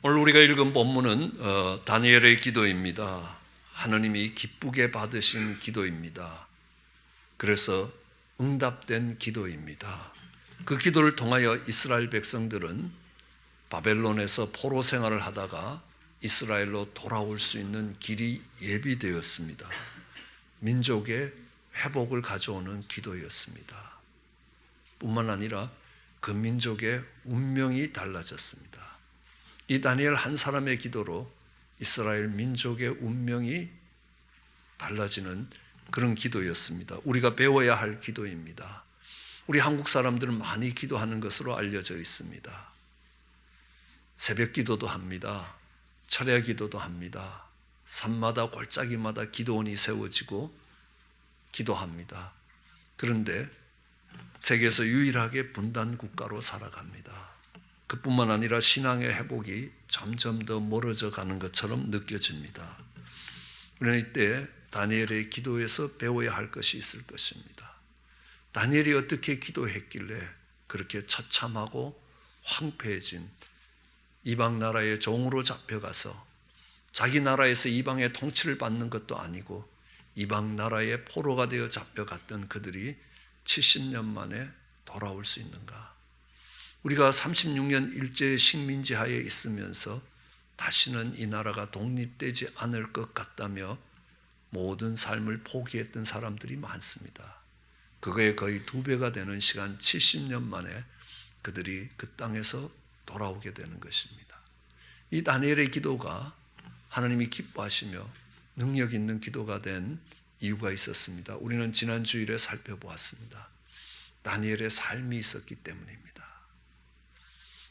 오늘 우리가 읽은 본문은 다니엘의 기도입니다. 하느님이 기쁘게 받으신 기도입니다. 그래서 응답된 기도입니다. 그 기도를 통하여 이스라엘 백성들은 바벨론에서 포로 생활을 하다가 이스라엘로 돌아올 수 있는 길이 예비되었습니다. 민족의 회복을 가져오는 기도였습니다. 뿐만 아니라 그 민족의 운명이 달라졌습니다. 이 다니엘 한 사람의 기도로 이스라엘 민족의 운명이 달라지는 그런 기도였습니다. 우리가 배워야 할 기도입니다. 우리 한국 사람들은 많이 기도하는 것으로 알려져 있습니다. 새벽 기도도 합니다. 철야 기도도 합니다. 산마다 골짜기마다 기도원이 세워지고 기도합니다. 그런데 세계에서 유일하게 분단 국가로 살아갑니다. 그뿐만 아니라 신앙의 회복이 점점 더 멀어져 가는 것처럼 느껴집니다. 우리는 이때 다니엘의 기도에서 배워야 할 것이 있을 것입니다. 다니엘이 어떻게 기도했길래 그렇게 처참하고 황폐해진 이방 나라의 종으로 잡혀가서 자기 나라에서 이방의 통치를 받는 것도 아니고 이방 나라의 포로가 되어 잡혀갔던 그들이 70년 만에 돌아올 수 있는가? 우리가 36년 일제 식민지 하에 있으면서 다시는 이 나라가 독립되지 않을 것 같다며 모든 삶을 포기했던 사람들이 많습니다. 그거에 거의 2배가 되는 시간 70년 만에 그들이 그 땅에서 돌아오게 되는 것입니다. 이 다니엘의 기도가 하나님이 기뻐하시며 능력 있는 기도가 된 이유가 있었습니다. 우리는 지난 주일에 살펴보았습니다. 다니엘의 삶이 있었기 때문입니다.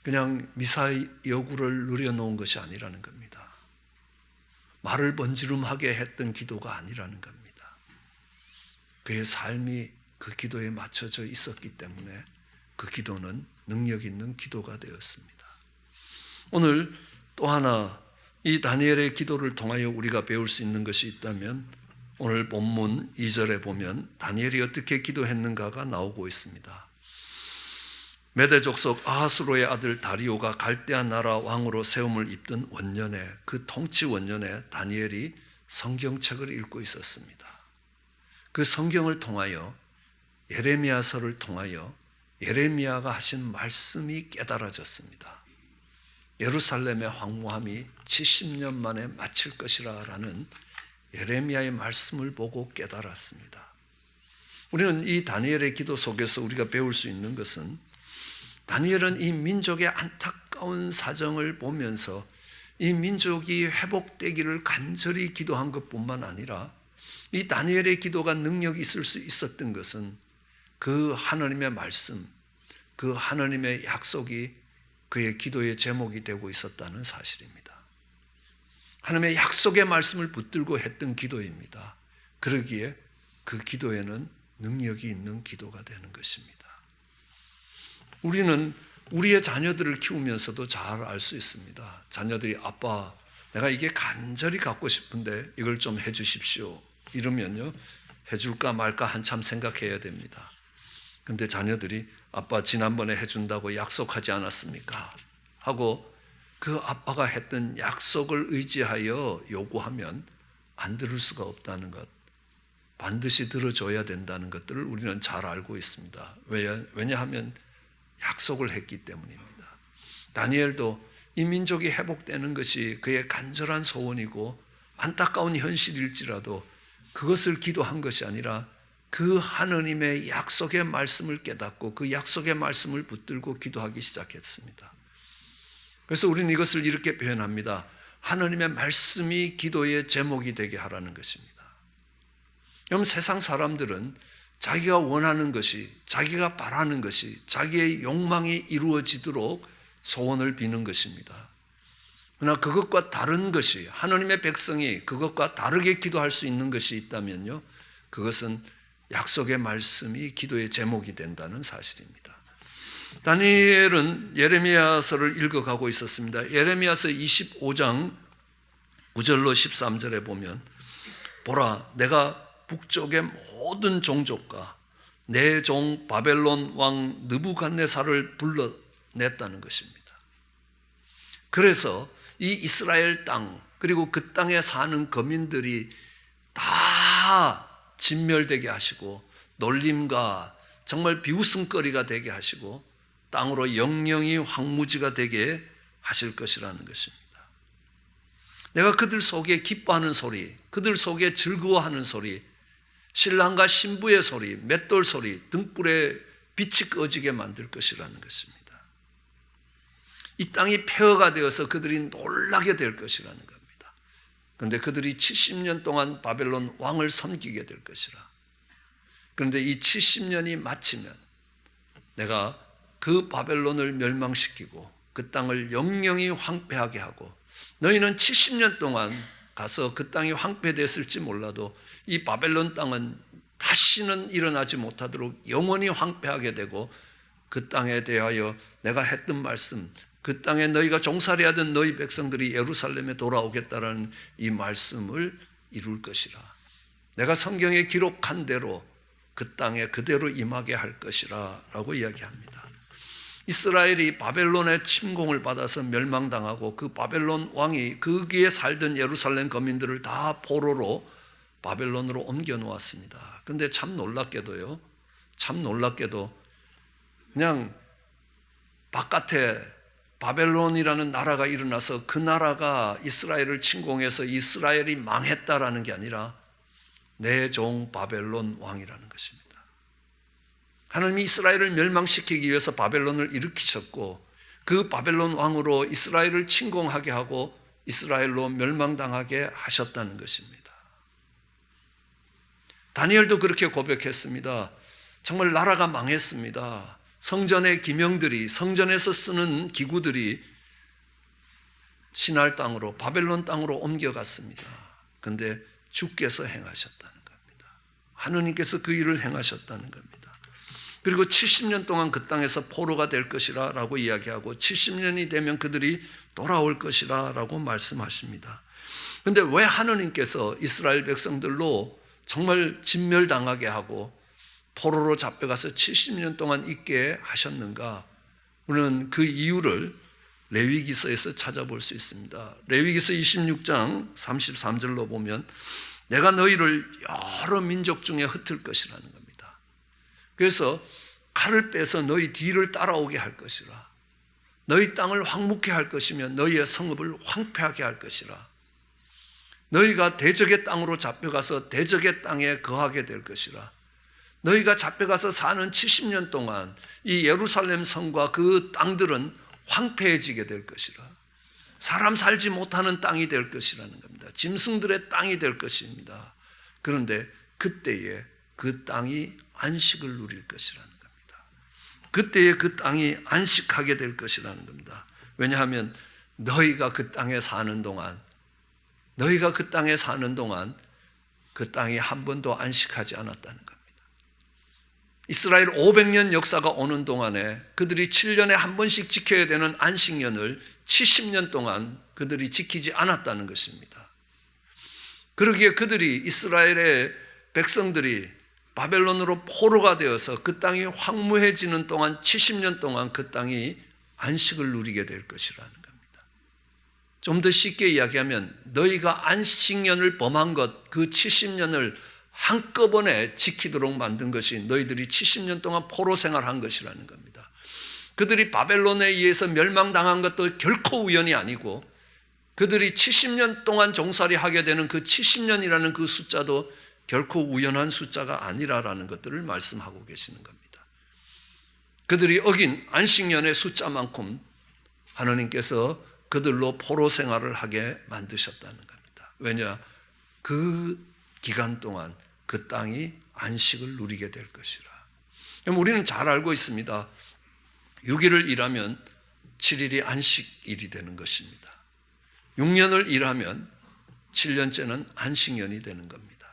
그냥 미사여구를 누려놓은 것이 아니라는 겁니다. 말을 번지름하게 했던 기도가 아니라는 겁니다. 그의 삶이 그 기도에 맞춰져 있었기 때문에 그 기도는 능력 있는 기도가 되었습니다. 오늘 또 하나 이 다니엘의 기도를 통하여 우리가 배울 수 있는 것이 있다면 오늘 본문 2절에 보면 다니엘이 어떻게 기도했는가가 나오고 있습니다. 메대 족속 아하스로의 아들 다리오가 갈대아 나라 왕으로 세움을 입던 원년에 그 통치 원년에 다니엘이 성경책을 읽고 있었습니다. 그 성경을 통하여 예레미야서를 통하여 예레미야가 하신 말씀이 깨달아졌습니다. 예루살렘의 황무함이 70년 만에 마칠 것이라 라는 예레미야의 말씀을 보고 깨달았습니다. 우리는 이 다니엘의 기도 속에서 우리가 배울 수 있는 것은 다니엘은 이 민족의 안타까운 사정을 보면서 이 민족이 회복되기를 간절히 기도한 것뿐만 아니라 이 다니엘의 기도가 능력이 있을 수 있었던 것은 그 하나님의 말씀, 그 하나님의 약속이 그의 기도의 제목이 되고 있었다는 사실입니다. 하나님의 약속의 말씀을 붙들고 했던 기도입니다. 그러기에 그 기도에는 능력이 있는 기도가 되는 것입니다. 우리는 우리의 자녀들을 키우면서도 잘 알 수 있습니다. 자녀들이 아빠, 내가 이게 간절히 갖고 싶은데 이걸 좀 해주십시오. 이러면요, 해줄까 말까 한참 생각해야 됩니다. 근데 자녀들이 아빠 지난번에 해준다고 약속하지 않았습니까? 하고 그 아빠가 했던 약속을 의지하여 요구하면 안 들을 수가 없다는 것, 반드시 들어줘야 된다는 것들을 우리는 잘 알고 있습니다. 왜냐하면 약속을 했기 때문입니다. 다니엘도 이 민족이 회복되는 것이 그의 간절한 소원이고 안타까운 현실일지라도 그것을 기도한 것이 아니라 그 하나님의 약속의 말씀을 깨닫고 그 약속의 말씀을 붙들고 기도하기 시작했습니다. 그래서 우리는 이것을 이렇게 표현합니다. 하나님의 말씀이 기도의 제목이 되게 하라는 것입니다. 여러분, 세상 사람들은 자기가 원하는 것이, 자기가 바라는 것이, 자기의 욕망이 이루어지도록 소원을 비는 것입니다. 그러나 그것과 다른 것이, 하나님의 백성이 그것과 다르게 기도할 수 있는 것이 있다면요, 그것은 약속의 말씀이 기도의 제목이 된다는 사실입니다. 다니엘은 예레미야서를 읽어가고 있었습니다. 예레미야서 25장 9절로 13절에 보면 보라, 내가 북쪽의 모든 종족과 내 종 바벨론 왕 느부갓네살을 불러냈다는 것입니다. 그래서 이 이스라엘 땅 그리고 그 땅에 사는 거민들이 다 진멸되게 하시고 놀림과 정말 비웃음거리가 되게 하시고 땅으로 영영이 황무지가 되게 하실 것이라는 것입니다. 내가 그들 속에 기뻐하는 소리, 그들 속에 즐거워하는 소리, 신랑과 신부의 소리, 맷돌 소리, 등불에 빛이 꺼지게 만들 것이라는 것입니다. 이 땅이 폐허가 되어서 그들이 놀라게 될 것이라는 겁니다. 그런데 그들이 70년 동안 바벨론 왕을 섬기게 될 것이라. 그런데 이 70년이 마치면 내가 그 바벨론을 멸망시키고 그 땅을 영영이 황폐하게 하고, 너희는 70년 동안 가서 그 땅이 황폐됐을지 몰라도 이 바벨론 땅은 다시는 일어나지 못하도록 영원히 황폐하게 되고, 그 땅에 대하여 내가 했던 말씀, 그 땅에 너희가 종살이 하던 너희 백성들이 예루살렘에 돌아오겠다라는 이 말씀을 이룰 것이라. 내가 성경에 기록한 대로 그 땅에 그대로 임하게 할 것이라 라고 이야기합니다. 이스라엘이 바벨론의 침공을 받아서 멸망당하고 그 바벨론 왕이 거기에 살던 예루살렘 거민들을 다 포로로 바벨론으로 옮겨 놓았습니다. 그런데 참 놀랍게도 그냥 바깥에 바벨론이라는 나라가 일어나서 그 나라가 이스라엘을 침공해서 이스라엘이 망했다라는 게 아니라 내 종 바벨론 왕이라는 것입니다. 하나님이 이스라엘을 멸망시키기 위해서 바벨론을 일으키셨고, 그 바벨론 왕으로 이스라엘을 침공하게 하고 이스라엘로 멸망당하게 하셨다는 것입니다. 다니엘도 그렇게 고백했습니다. 정말 나라가 망했습니다. 성전의 기명들이, 성전에서 쓰는 기구들이 신할 땅으로, 바벨론 땅으로 옮겨갔습니다. 그런데 주께서 행하셨다는 겁니다. 하느님께서 그 일을 행하셨다는 겁니다. 그리고 70년 동안 그 땅에서 포로가 될 것이라 라고 이야기하고 70년이 되면 그들이 돌아올 것이라 라고 말씀하십니다. 그런데 왜 하느님께서 이스라엘 백성들로 정말 진멸당하게 하고 포로로 잡혀가서 70년 동안 있게 하셨는가? 우리는 그 이유를 레위기서에서 찾아볼 수 있습니다. 레위기서 26장 33절로 보면 내가 너희를 여러 민족 중에 흩을 것이라는 겁니다. 그래서 칼을 빼서 너희 뒤를 따라오게 할 것이라. 너희 땅을 황무케 할 것이며 너희의 성읍을 황폐하게 할 것이라. 너희가 대적의 땅으로 잡혀가서 대적의 땅에 거하게 될 것이라. 너희가 잡혀가서 사는 70년 동안 이 예루살렘 성과 그 땅들은 황폐해지게 될 것이라. 사람 살지 못하는 땅이 될 것이라는 겁니다. 짐승들의 땅이 될 것입니다. 그런데 그때에 그 땅이 안식을 누릴 것이라는 겁니다. 그때에 그 땅이 안식하게 될 것이라는 겁니다. 왜냐하면 너희가 그 땅에 사는 동안 그 땅이 한 번도 안식하지 않았다는 겁니다. 이스라엘 500년 역사가 오는 동안에 그들이 7년에 한 번씩 지켜야 되는 안식년을 70년 동안 그들이 지키지 않았다는 것입니다. 그러기에 그들이, 이스라엘의 백성들이 바벨론으로 포로가 되어서 그 땅이 황무해지는 동안 70년 동안 그 땅이 안식을 누리게 될 것이라는 겁니다. 좀 더 쉽게 이야기하면 너희가 안식년을 범한 것, 그 70년을 한꺼번에 지키도록 만든 것이 너희들이 70년 동안 포로 생활한 것이라는 겁니다. 그들이 바벨론에 의해서 멸망당한 것도 결코 우연이 아니고 그들이 70년 동안 종살이 하게 되는 그 70년이라는 그 숫자도 결코 우연한 숫자가 아니라라는 것들을 말씀하고 계시는 겁니다. 그들이 어긴 안식년의 숫자만큼 하나님께서 그들로 포로 생활을 하게 만드셨다는 겁니다. 왜냐? 그 기간 동안 그 땅이 안식을 누리게 될 것이라. 그럼 우리는 잘 알고 있습니다. 6일을 일하면 7일이 안식일이 되는 것입니다. 6년을 일하면 7년째는 안식년이 되는 겁니다.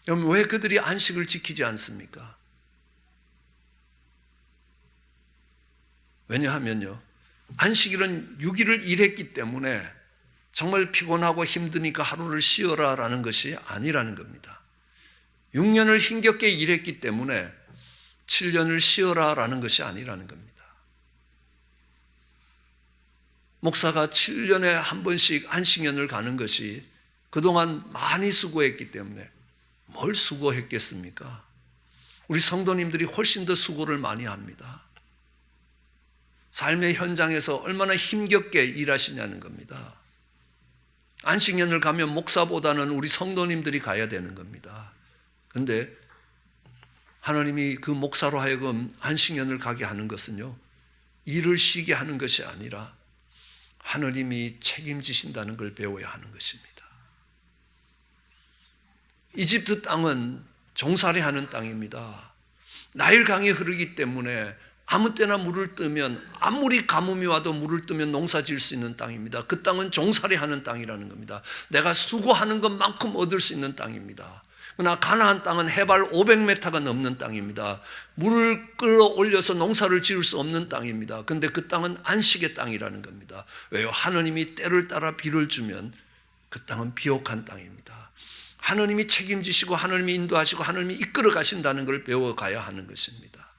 그럼 왜 그들이 안식을 지키지 않습니까? 왜냐하면요, 안식일은 6일을 일했기 때문에 정말 피곤하고 힘드니까 하루를 쉬어라 라는 것이 아니라는 겁니다. 6년을 힘겹게 일했기 때문에 7년을 쉬어라 라는 것이 아니라는 겁니다. 목사가 7년에 한 번씩 안식년을 가는 것이 그동안 많이 수고했기 때문에 뭘 수고했겠습니까? 우리 성도님들이 훨씬 더 수고를 많이 합니다. 삶의 현장에서 얼마나 힘겹게 일하시냐는 겁니다. 안식년을 가면 목사보다는 우리 성도님들이 가야 되는 겁니다. 그런데 하나님이 그 목사로 하여금 안식년을 가게 하는 것은요, 일을 쉬게 하는 것이 아니라 하나님이 책임지신다는 걸 배워야 하는 것입니다. 이집트 땅은 종살이하는 땅입니다. 나일강이 흐르기 때문에 아무 때나 물을 뜨면, 아무리 가뭄이 와도 물을 뜨면 농사 지을 수 있는 땅입니다. 그 땅은 종살이하는 땅이라는 겁니다. 내가 수고하는 것만큼 얻을 수 있는 땅입니다. 그러나 가나안 땅은 해발 500m가 넘는 땅입니다. 물을 끌어올려서 농사를 지을 수 없는 땅입니다. 그런데 그 땅은 안식의 땅이라는 겁니다. 왜요? 하나님이 때를 따라 비를 주면 그 땅은 비옥한 땅입니다. 하나님이 책임지시고 하나님이 인도하시고 하나님이 이끌어 가신다는 걸 배워가야 하는 것입니다.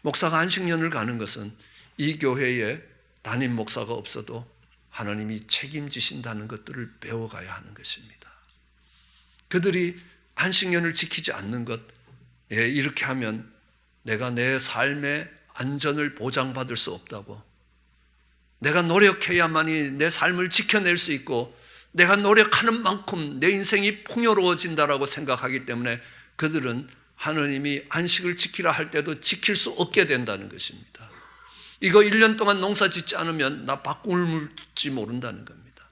목사가 안식년을 가는 것은 이 교회에 담임 목사가 없어도 하나님이 책임지신다는 것들을 배워가야 하는 것입니다. 그들이 안식년을 지키지 않는 것, 이렇게 하면 내가 내 삶의 안전을 보장받을 수 없다고, 내가 노력해야만이 내 삶을 지켜낼 수 있고 내가 노력하는 만큼 내 인생이 풍요로워진다라고 생각하기 때문에 그들은 하나님이 안식을 지키라 할 때도 지킬 수 없게 된다는 것입니다. 이거 1년 동안 농사 짓지 않으면 나 밥 굶을지 모른다는 겁니다.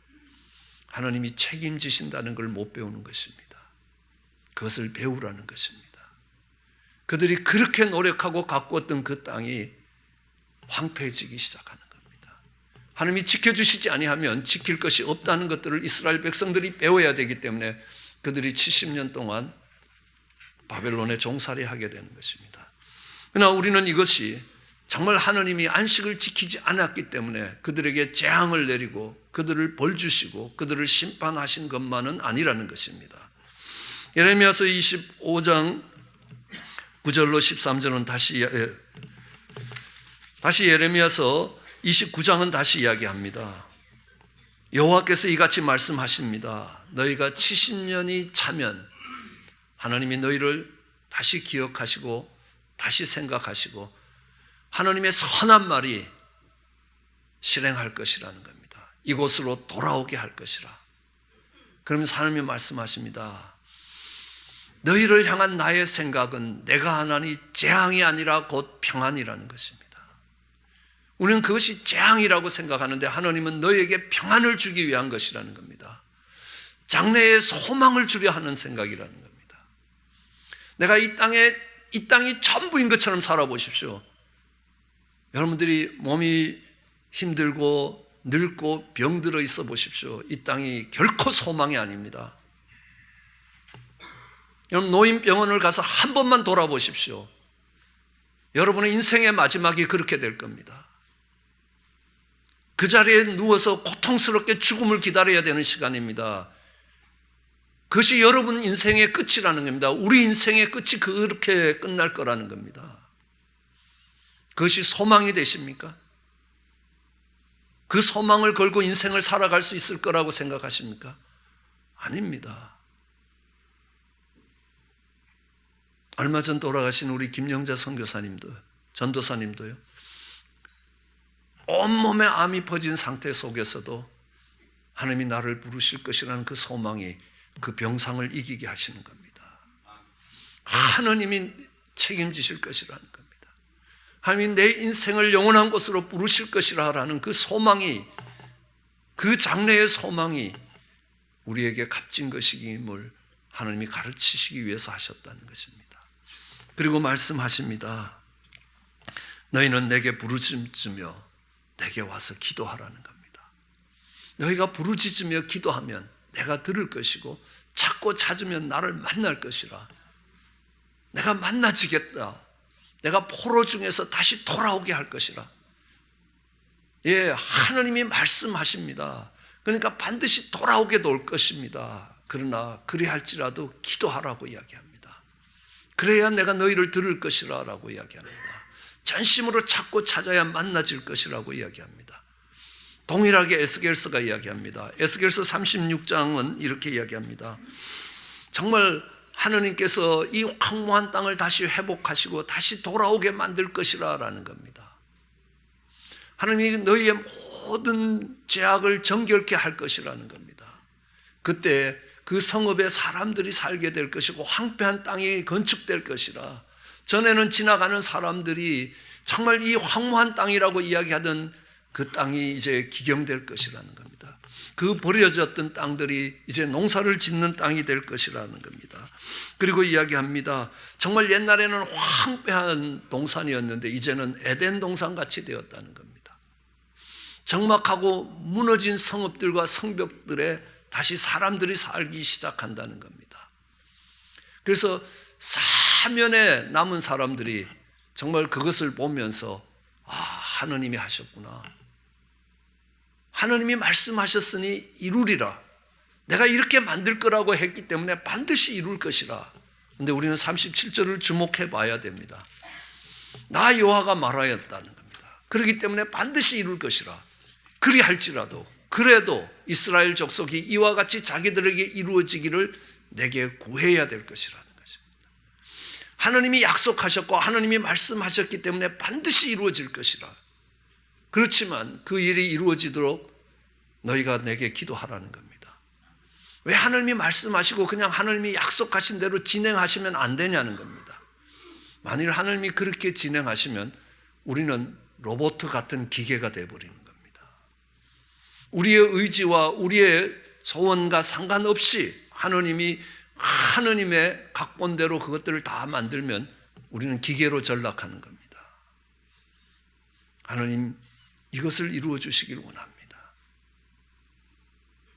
하나님이 책임지신다는 걸 못 배우는 것입니다. 그것을 배우라는 것입니다. 그들이 그렇게 노력하고 가꾸었던 그 땅이 황폐해지기 시작하는 겁니다. 하나님이 지켜주시지 아니하면 지킬 것이 없다는 것들을 이스라엘 백성들이 배워야 되기 때문에 그들이 70년 동안 바벨론에 종살이하게 되는 것입니다. 그러나 우리는 이것이 정말 하나님이 안식을 지키지 않았기 때문에 그들에게 재앙을 내리고 그들을 벌 주시고 그들을 심판하신 것만은 아니라는 것입니다. 예레미야서 25장 9절로 13절은 다시 예레미야서 29장은 다시 이야기합니다. 여호와께서 이같이 말씀하십니다. 너희가 70년이 차면 하나님이 너희를 다시 기억하시고 다시 생각하시고 하나님의 선한 말이 실행할 것이라는 겁니다. 이곳으로 돌아오게 할 것이라. 그러면서 하나님이 말씀하십니다. 너희를 향한 나의 생각은 내가 하나니 재앙이 아니라 곧 평안이라는 것입니다. 우리는 그것이 재앙이라고 생각하는데 하나님은 너희에게 평안을 주기 위한 것이라는 겁니다. 장래에 소망을 주려 하는 생각이라는 겁니다. 내가 이 땅이 전부인 것처럼 살아보십시오. 여러분들이 몸이 힘들고 늙고 병들어 있어 보십시오. 이 땅이 결코 소망이 아닙니다. 여러분 노인병원을 가서 한 번만 돌아보십시오. 여러분의 인생의 마지막이 그렇게 될 겁니다. 그 자리에 누워서 고통스럽게 죽음을 기다려야 되는 시간입니다. 그것이 여러분 인생의 끝이라는 겁니다. 우리 인생의 끝이 그렇게 끝날 거라는 겁니다. 그것이 소망이 되십니까? 그 소망을 걸고 인생을 살아갈 수 있을 거라고 생각하십니까? 아닙니다. 얼마 전 돌아가신 우리 김영자 선교사님도 전도사님도요. 온몸에 암이 퍼진 상태 속에서도 하나님이 나를 부르실 것이라는 그 소망이 그 병상을 이기게 하시는 겁니다. 하나님이 책임지실 것이라는 겁니다. 하나님이 내 인생을 영원한 곳으로 부르실 것이라는 그 소망이, 그 장래의 소망이 우리에게 값진 것임을 하나님이 가르치시기 위해서 하셨다는 것입니다. 그리고 말씀하십니다. 너희는 내게 부르짖으며 내게 와서 기도하라는 겁니다. 너희가 부르짖으며 기도하면 내가 들을 것이고 찾고 찾으면 나를 만날 것이라. 내가 만나지겠다. 내가 포로 중에서 다시 돌아오게 할 것이라. 하나님이 말씀하십니다. 그러니까 반드시 돌아오게 될 것입니다. 그러나 그리할지라도 기도하라고 이야기합니다. 그래야 내가 너희를 들을 것이라 라고 이야기합니다. 전심으로 찾고 찾아야 만나질 것이라고 이야기합니다. 동일하게 에스겔서가 이야기합니다. 에스겔서 36장은 이렇게 이야기합니다. 정말 하느님께서 이 황무한 땅을 다시 회복하시고 다시 돌아오게 만들 것이라 라는 겁니다. 하느님이 너희의 모든 죄악을 정결케 할 것이라는 겁니다. 그때 그 성읍에 사람들이 살게 될 것이고 황폐한 땅이 건축될 것이라. 전에는 지나가는 사람들이 정말 이 황무한 땅이라고 이야기하던 그 땅이 이제 기경될 것이라는 겁니다. 그 버려졌던 땅들이 이제 농사를 짓는 땅이 될 것이라는 겁니다. 그리고 이야기합니다. 정말 옛날에는 황폐한 동산이었는데 이제는 에덴 동산같이 되었다는 겁니다. 적막하고 무너진 성읍들과 성벽들에 다시 사람들이 살기 시작한다는 겁니다. 그래서 사면에 남은 사람들이 정말 그것을 보면서 하느님이 하셨구나. 하느님이 말씀하셨으니 이루리라. 내가 이렇게 만들 거라고 했기 때문에 반드시 이룰 것이라. 그런데 우리는 37절을 주목해 봐야 됩니다. 나 여호와가 말하였다는 겁니다. 그렇기 때문에 반드시 이룰 것이라. 그리할지라도 그래도 이스라엘 족속이 이와 같이 자기들에게 이루어지기를 내게 구해야 될 것이라는 것입니다. 하느님이 약속하셨고 하느님이 말씀하셨기 때문에 반드시 이루어질 것이라. 그렇지만 그 일이 이루어지도록 너희가 내게 기도하라는 겁니다. 왜 하느님이 말씀하시고 그냥 하느님이 약속하신 대로 진행하시면 안 되냐는 겁니다. 만일 하느님이 그렇게 진행하시면 우리는 로봇 같은 기계가 되어버리는 겁니다. 우리의 의지와 우리의 소원과 상관없이 하느님이 하느님의 각본대로 그것들을 다 만들면 우리는 기계로 전락하는 겁니다. 하느님 이것을 이루어 주시길 원합니다.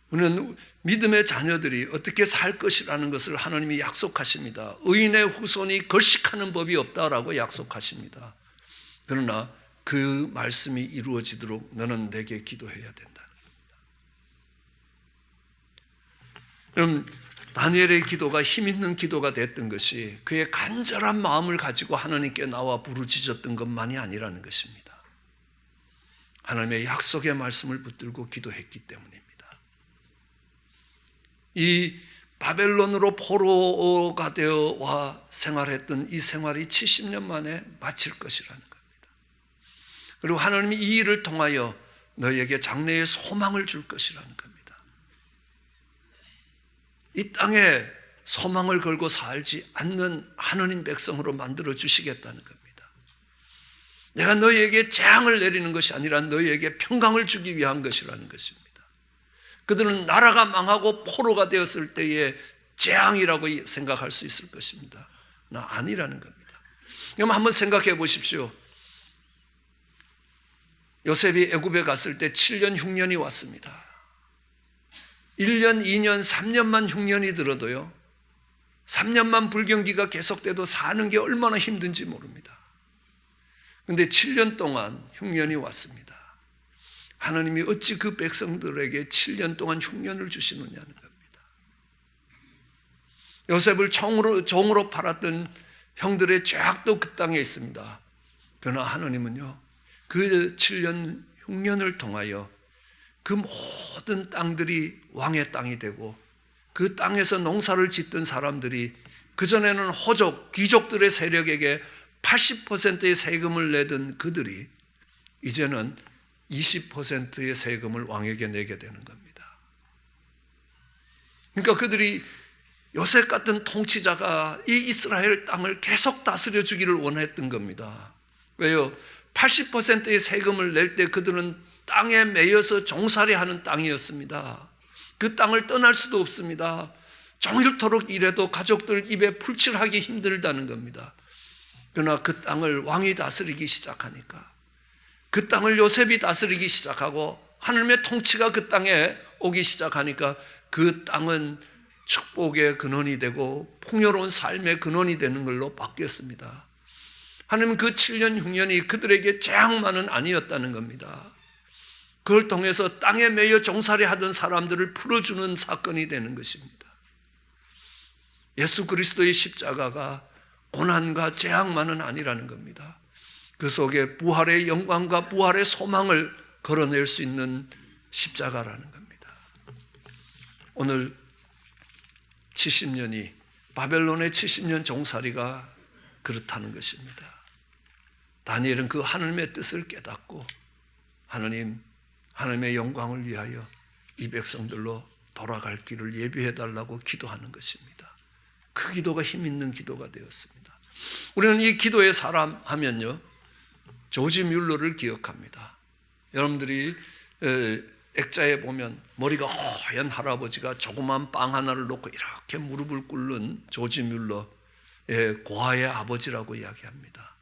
우리는 믿음의 자녀들이 어떻게 살 것이라는 것을 하느님이 약속하십니다. 의인의 후손이 걸식하는 법이 없다라고 약속하십니다. 그러나 그 말씀이 이루어지도록 너는 내게 기도해야 된다는 겁니다. 그럼 다니엘의 기도가 힘 있는 기도가 됐던 것이 그의 간절한 마음을 가지고 하나님께 나와 부르짖었던 것만이 아니라는 것입니다. 하나님의 약속의 말씀을 붙들고 기도했기 때문입니다. 이 바벨론으로 포로가 되어 와 생활했던 이 생활이 70년 만에 마칠 것이라는 겁니다. 그리고 하나님이 이 일을 통하여 너희에게 장래의 소망을 줄 것이라는 겁니다. 이 땅에 소망을 걸고 살지 않는 하느님 백성으로 만들어 주시겠다는 겁니다. 내가 너희에게 재앙을 내리는 것이 아니라 너희에게 평강을 주기 위한 것이라는 것입니다. 그들은 나라가 망하고 포로가 되었을 때의 재앙이라고 생각할 수 있을 것입니다. 나 아니라는 겁니다. 그럼 한번 생각해 보십시오. 요셉이 애굽에 갔을 때 7년 흉년이 왔습니다. 1년, 2년, 3년만 흉년이 들어도요, 3년만 불경기가 계속돼도 사는 게 얼마나 힘든지 모릅니다. 그런데 7년 동안 흉년이 왔습니다. 하나님이 어찌 그 백성들에게 7년 동안 흉년을 주시느냐는 겁니다. 요셉을 종으로 팔았던 형들의 죄악도 그 땅에 있습니다. 그러나 하나님은요, 그 7년 흉년을 통하여 그 모든 땅들이 왕의 땅이 되고 그 땅에서 농사를 짓던 사람들이 그전에는 호족, 귀족들의 세력에게 80%의 세금을 내던 그들이 이제는 20%의 세금을 왕에게 내게 되는 겁니다. 그러니까 그들이 요셉 같은 통치자가 이 이스라엘 땅을 계속 다스려 주기를 원했던 겁니다. 왜요? 80%의 세금을 낼 때 그들은 땅에 매여서 종살이하는 땅이었습니다. 그 땅을 떠날 수도 없습니다. 종일토록 일해도 가족들 입에 풀칠하기 힘들다는 겁니다. 그러나 그 땅을 왕이 다스리기 시작하니까, 그 땅을 요셉이 다스리기 시작하고 하나님의 통치가 그 땅에 오기 시작하니까 그 땅은 축복의 근원이 되고 풍요로운 삶의 근원이 되는 걸로 바뀌었습니다. 하나님은 그 7년 흉년이 그들에게 재앙만은 아니었다는 겁니다. 그걸 통해서 땅에 매여 종살이 하던 사람들을 풀어주는 사건이 되는 것입니다. 예수 그리스도의 십자가가 고난과 재앙만은 아니라는 겁니다. 그 속에 부활의 영광과 부활의 소망을 걸어낼 수 있는 십자가라는 겁니다. 오늘 70년이 바벨론의 70년 종살이가 그렇다는 것입니다. 다니엘은 그 하나님의 뜻을 깨닫고 하나님의 영광을 위하여 이 백성들로 돌아갈 길을 예비해 달라고 기도하는 것입니다. 그 기도가 힘 있는 기도가 되었습니다. 우리는 이 기도의 사람 하면요, 조지 뮬러를 기억합니다. 여러분들이 액자에 보면 머리가 허연 할아버지가 조그만 빵 하나를 놓고 이렇게 무릎을 꿇는 조지 뮬러의 고아의 아버지라고 이야기합니다.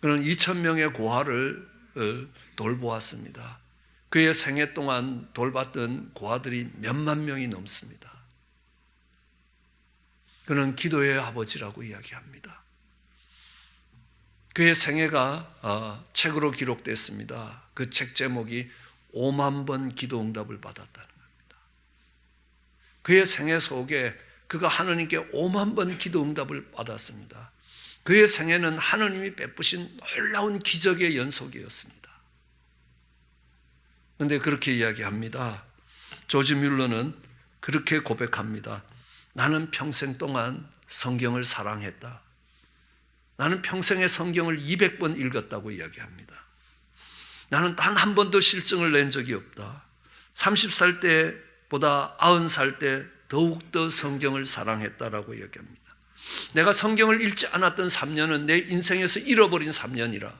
그는 2,000명의 고아를 돌보았습니다. 그의 생애 동안 돌봤던 고아들이 몇만 명이 넘습니다. 그는 기도의 아버지라고 이야기합니다. 그의 생애가 책으로 기록됐습니다. 그 책 제목이 5만 번 기도 응답을 받았다는 겁니다. 그의 생애 속에 그가 하나님께 5만 번 기도 응답을 받았습니다. 그의 생애는 하나님이 베푸신 놀라운 기적의 연속이었습니다. 그런데 그렇게 이야기합니다. 조지 뮬러는 그렇게 고백합니다. 나는 평생 동안 성경을 사랑했다. 나는 평생에 성경을 200번 읽었다고 이야기합니다. 나는 단 한 번도 실증을 낸 적이 없다. 30살 때보다 90살 때 더욱더 성경을 사랑했다라고 이야기합니다. 내가 성경을 읽지 않았던 3년은 내 인생에서 잃어버린 3년이라.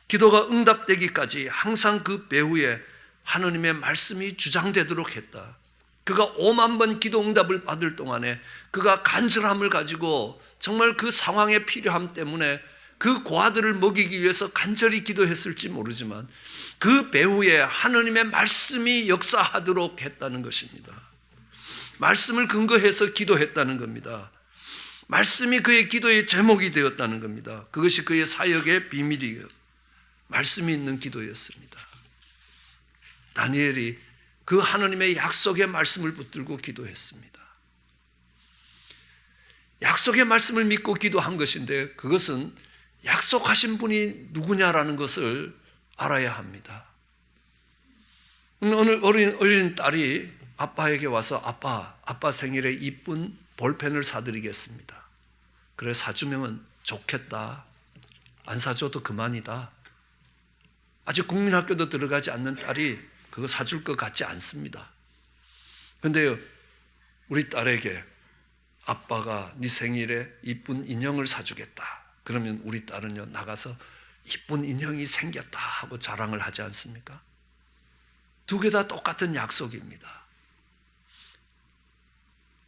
기도가 응답되기까지 항상 그 배후에 하나님의 말씀이 주장되도록 했다. 그가 5만 번 기도 응답을 받을 동안에 그가 간절함을 가지고 정말 그 상황의 필요함 때문에 그 고아들을 먹이기 위해서 간절히 기도했을지 모르지만 그 배후에 하나님의 말씀이 역사하도록 했다는 것입니다. 말씀을 근거해서 기도했다는 겁니다. 말씀이 그의 기도의 제목이 되었다는 겁니다. 그것이 그의 사역의 비밀이에요. 말씀이 있는 기도였습니다. 다니엘이 그 하나님의 약속의 말씀을 붙들고 기도했습니다. 약속의 말씀을 믿고 기도한 것인데 그것은 약속하신 분이 누구냐라는 것을 알아야 합니다. 오늘 어린 딸이 아빠에게 와서 아빠 생일에 이쁜 볼펜을 사드리겠습니다. 그래 사주면 좋겠다. 안 사줘도 그만이다. 아직 국민학교도 들어가지 않는 딸이 그거 사줄 것 같지 않습니다. 그런데 우리 딸에게 아빠가 네 생일에 이쁜 인형을 사주겠다. 그러면 우리 딸은요 나가서 이쁜 인형이 생겼다 하고 자랑을 하지 않습니까? 두 개 다 똑같은 약속입니다.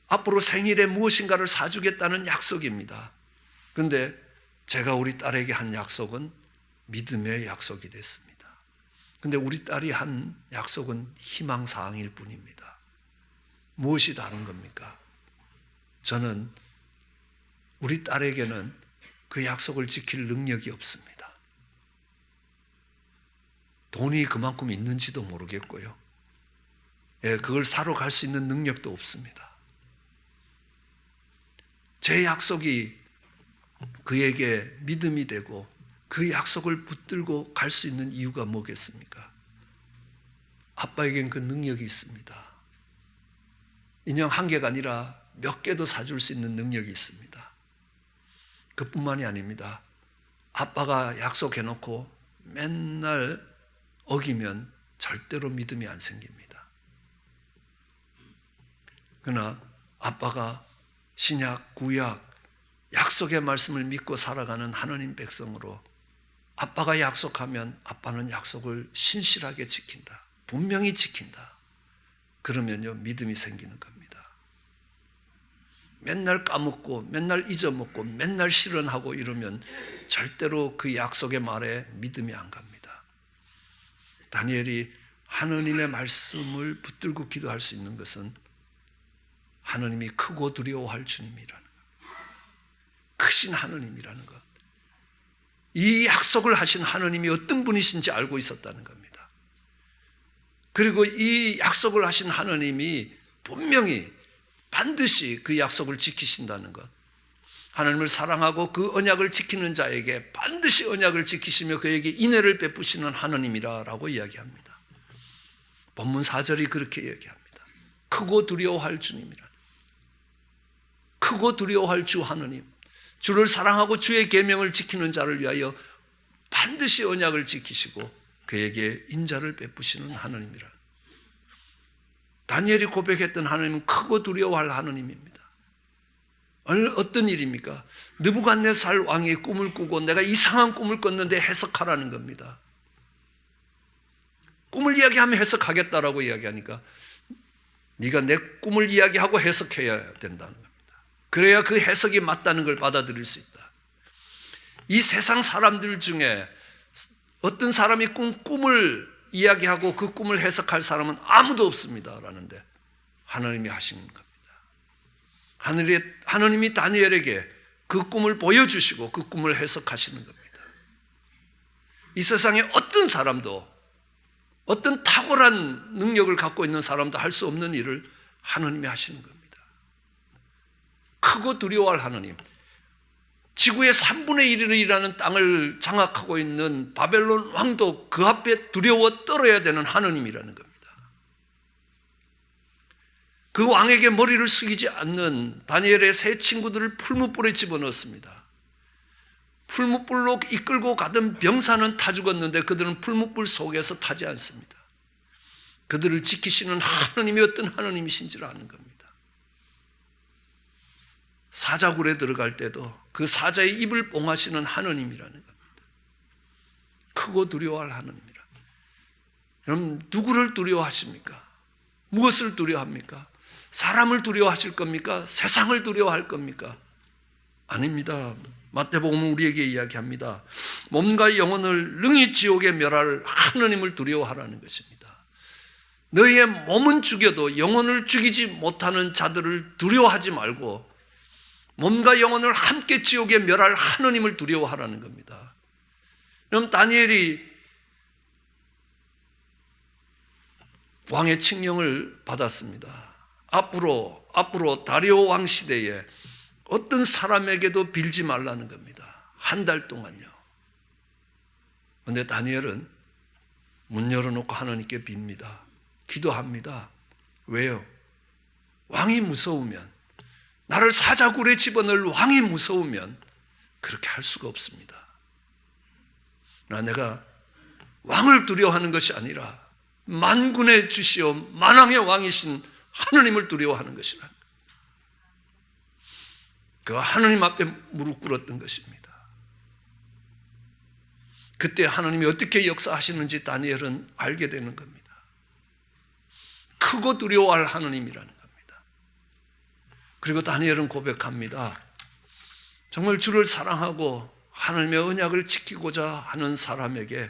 앞으로 생일에 무엇인가를 사주겠다는 약속입니다. 그런데 제가 우리 딸에게 한 약속은 믿음의 약속이 됐습니다. 그런데 우리 딸이 한 약속은 희망사항일 뿐입니다. 무엇이 다른 겁니까? 저는 우리 딸에게는 그 약속을 지킬 능력이 없습니다. 돈이 그만큼 있는지도 모르겠고요. 그걸 사러 갈 수 있는 능력도 없습니다. 제 약속이 그에게 믿음이 되고 그 약속을 붙들고 갈 수 있는 이유가 뭐겠습니까? 아빠에겐 그 능력이 있습니다. 인형 한 개가 아니라 몇 개도 사줄 수 있는 능력이 있습니다. 그뿐만이 아닙니다. 아빠가 약속해놓고 맨날 어기면 절대로 믿음이 안 생깁니다. 그러나 아빠가 신약, 구약, 약속의 말씀을 믿고 살아가는 하나님 백성으로 아빠가 약속하면 아빠는 약속을 신실하게 지킨다. 분명히 지킨다. 그러면요 믿음이 생기는 겁니다. 맨날 까먹고 맨날 잊어먹고 맨날 실언하고 이러면 절대로 그 약속의 말에 믿음이 안 갑니다. 다니엘이 하나님의 말씀을 붙들고 기도할 수 있는 것은 하나님이 크고 두려워할 주님이라는 것, 크신 하나님이라는 것, 이 약속을 하신 하나님이 어떤 분이신지 알고 있었다는 겁니다. 그리고 이 약속을 하신 하나님이 분명히 반드시 그 약속을 지키신다는 것, 하나님을 사랑하고 그 언약을 지키는 자에게 반드시 언약을 지키시며 그에게 인애를 베푸시는 하나님이라고 이야기합니다. 본문 4절이 그렇게 얘기합니다. 크고 두려워할 주님이라. 크고 두려워할 주 하느님, 주를 사랑하고 주의 계명을 지키는 자를 위하여 반드시 언약을 지키시고 그에게 인자를 베푸시는 하느님이라. 다니엘이 고백했던 하느님은 크고 두려워할 하느님입니다. 어떤 일입니까? 느부갓네살 왕이 꿈을 꾸고 내가 이상한 꿈을 꿨는데 해석하라는 겁니다. 꿈을 이야기하면 해석하겠다라고 이야기하니까 네가 내 꿈을 이야기하고 해석해야 된다는 겁니다. 그래야 그 해석이 맞다는 걸 받아들일 수 있다. 이 세상 사람들 중에 어떤 사람이 꿈을 이야기하고 그 꿈을 해석할 사람은 아무도 없습니다 라는데 하나님이 하신 겁니다. 하나님이 다니엘에게 그 꿈을 보여주시고 그 꿈을 해석하시는 겁니다. 이 세상에 어떤 사람도, 어떤 탁월한 능력을 갖고 있는 사람도 할 수 없는 일을 하나님이 하시는 겁니다. 크고 두려워할 하나님, 지구의 3분의 1을 일하는 땅을 장악하고 있는 바벨론 왕도 그 앞에 두려워 떨어야 되는 하나님이라는 겁니다. 그 왕에게 머리를 숙이지 않는 다니엘의 세 친구들을 풀무불에 집어넣었습니다. 풀무불로 이끌고 가던 병사는 타 죽었는데 그들은 풀무불 속에서 타지 않습니다. 그들을 지키시는 하나님이 어떤 하나님이신지를 아는 겁니다. 사자굴에 들어갈 때도 그 사자의 입을 봉하시는 하나님이라는 겁니다. 크고 두려워할 하나님이라. 그럼 누구를 두려워하십니까? 무엇을 두려워합니까? 사람을 두려워하실 겁니까? 세상을 두려워할 겁니까? 아닙니다. 마태복음은 우리에게 이야기합니다. 몸과 영혼을 능히 지옥에 멸할 하나님을 두려워하라는 것입니다. 너희의 몸은 죽여도 영혼을 죽이지 못하는 자들을 두려워하지 말고 몸과 영혼을 함께 지옥에 멸할 하나님을 두려워하라는 겁니다. 그럼 다니엘이 왕의 칙령을 받았습니다. 앞으로 다리오 왕 시대에 어떤 사람에게도 빌지 말라는 겁니다. 한 달 동안요. 그런데 다니엘은 문 열어놓고 하나님께 빕니다. 기도합니다. 왜요? 왕이 무서우면, 나를 사자굴에 집어넣을 왕이 무서우면 그렇게 할 수가 없습니다. 내가 왕을 두려워하는 것이 아니라 만군의 주시오 만왕의 왕이신 하느님을 두려워하는 것이라. 그 하느님 앞에 무릎 꿇었던 것입니다. 그때 하느님이 어떻게 역사하시는지 다니엘은 알게 되는 겁니다. 크고 두려워할 하느님이라는 겁니다. 그리고 다니엘은 고백합니다. 정말 주를 사랑하고 하나님의 언약을 지키고자 하는 사람에게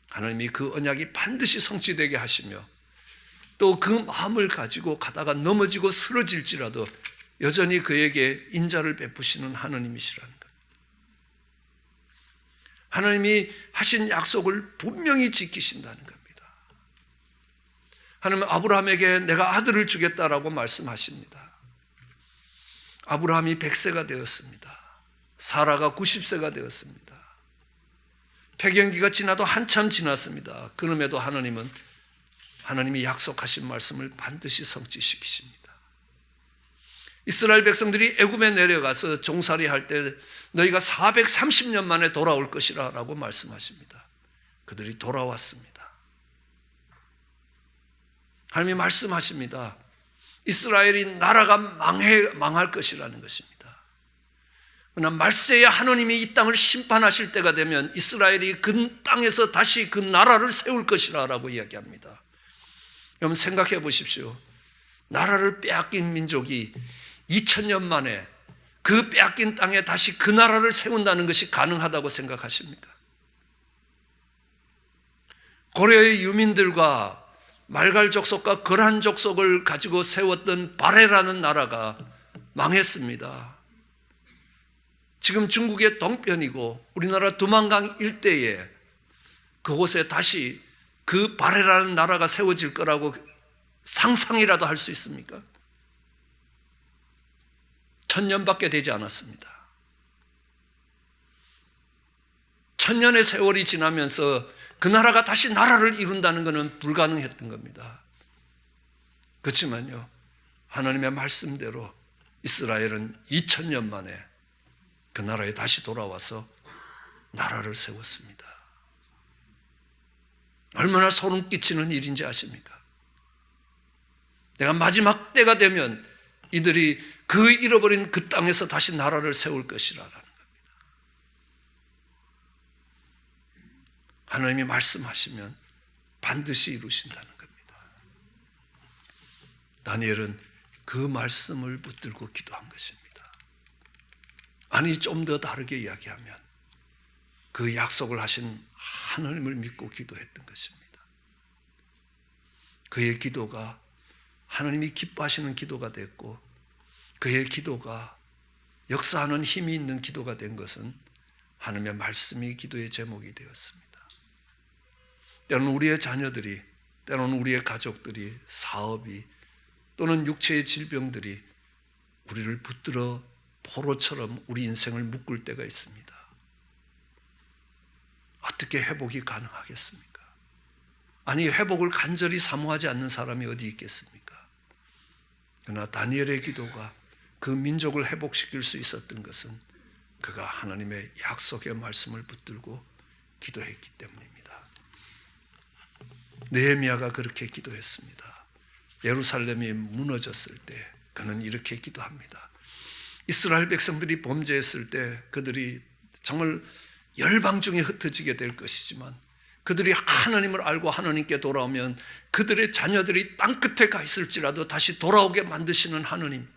하나님이 그 언약이 반드시 성취되게 하시며 또 그 마음을 가지고 가다가 넘어지고 쓰러질지라도 여전히 그에게 인자를 베푸시는 하나님이시라는 것. 하나님이 하신 약속을 분명히 지키신다는 겁니다. 하나님은 아브라함에게 내가 아들을 주겠다라고 말씀하십니다. 아브라함이 100세가 되었습니다. 사라가 90세가 되었습니다. 폐경기가 지나도 한참 지났습니다. 그럼에도 하나님이 약속하신 말씀을 반드시 성취시키십니다. 이스라엘 백성들이 애굽에 내려가서 종살이 할 때 너희가 430년 만에 돌아올 것이라 라고 말씀하십니다. 그들이 돌아왔습니다. 하나님이 말씀하십니다. 이스라엘이 나라가 망할 것이라는 것입니다. 그러나 말세에 하나님이 이 땅을 심판하실 때가 되면 이스라엘이 그 땅에서 다시 그 나라를 세울 것이라 라고 이야기합니다. 여러분 생각해 보십시오. 나라를 빼앗긴 민족이 2000년 만에 그 빼앗긴 땅에 다시 그 나라를 세운다는 것이 가능하다고 생각하십니까? 고려의 유민들과 말갈 족속과 거란 족속을 가지고 세웠던 바레라는 나라가 망했습니다. 지금 중국의 동편이고 우리나라 두만강 일대에 그곳에 다시 그 바레라는 나라가 세워질 거라고 상상이라도 할 수 있습니까? 1000년밖에 되지 않았습니다. 1000년의 세월이 지나면서 그 나라가 다시 나라를 이룬다는 것은 불가능했던 겁니다. 그렇지만요, 하나님의 말씀대로 이스라엘은 2000년 만에 그 나라에 다시 돌아와서 나라를 세웠습니다. 얼마나 소름 끼치는 일인지 아십니까? 내가 마지막 때가 되면 이들이 그 잃어버린 그 땅에서 다시 나라를 세울 것이라는 겁니다. 하나님이 말씀하시면 반드시 이루신다는 겁니다. 다니엘은 그 말씀을 붙들고 기도한 것입니다. 아니, 좀 더 다르게 이야기하면 그 약속을 하신 하나님을 믿고 기도했던 것입니다. 그의 기도가 하나님이 기뻐하시는 기도가 됐고, 그의 기도가 역사하는 힘이 있는 기도가 된 것은 하나님의 말씀이 기도의 제목이 되었습니다. 때로는 우리의 자녀들이, 때로는 우리의 가족들이, 사업이, 또는 육체의 질병들이 우리를 붙들어 포로처럼 우리 인생을 묶을 때가 있습니다. 어떻게 회복이 가능하겠습니까? 아니, 회복을 간절히 사모하지 않는 사람이 어디 있겠습니까? 그러나 다니엘의 기도가 그 민족을 회복시킬 수 있었던 것은 그가 하나님의 약속의 말씀을 붙들고 기도했기 때문입니다. 느헤미야가 그렇게 기도했습니다. 예루살렘이 무너졌을 때 그는 이렇게 기도합니다. 이스라엘 백성들이 범죄했을 때 그들이 정말 열방 중에 흩어지게 될 것이지만, 그들이 하나님을 알고 하나님께 돌아오면 그들의 자녀들이 땅끝에 가 있을지라도 다시 돌아오게 만드시는 하나님,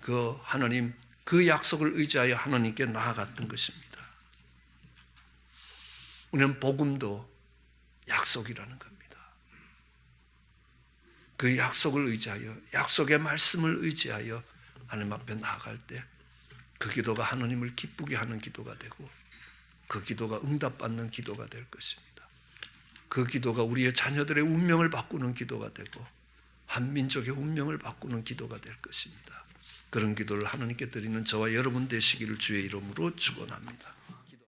그 하나님, 그 약속을 의지하여 하나님께 나아갔던 것입니다. 우리는 복음도 약속이라는 겁니다. 그 약속을 의지하여, 약속의 말씀을 의지하여 하나님 앞에 나아갈 때 그 기도가 하나님을 기쁘게 하는 기도가 되고, 그 기도가 응답받는 기도가 될 것입니다. 그 기도가 우리의 자녀들의 운명을 바꾸는 기도가 되고, 한 민족의 운명을 바꾸는 기도가 될 것입니다. 그런 기도를 하나님께 드리는 저와 여러분 되시기를 주의 이름으로 축원합니다.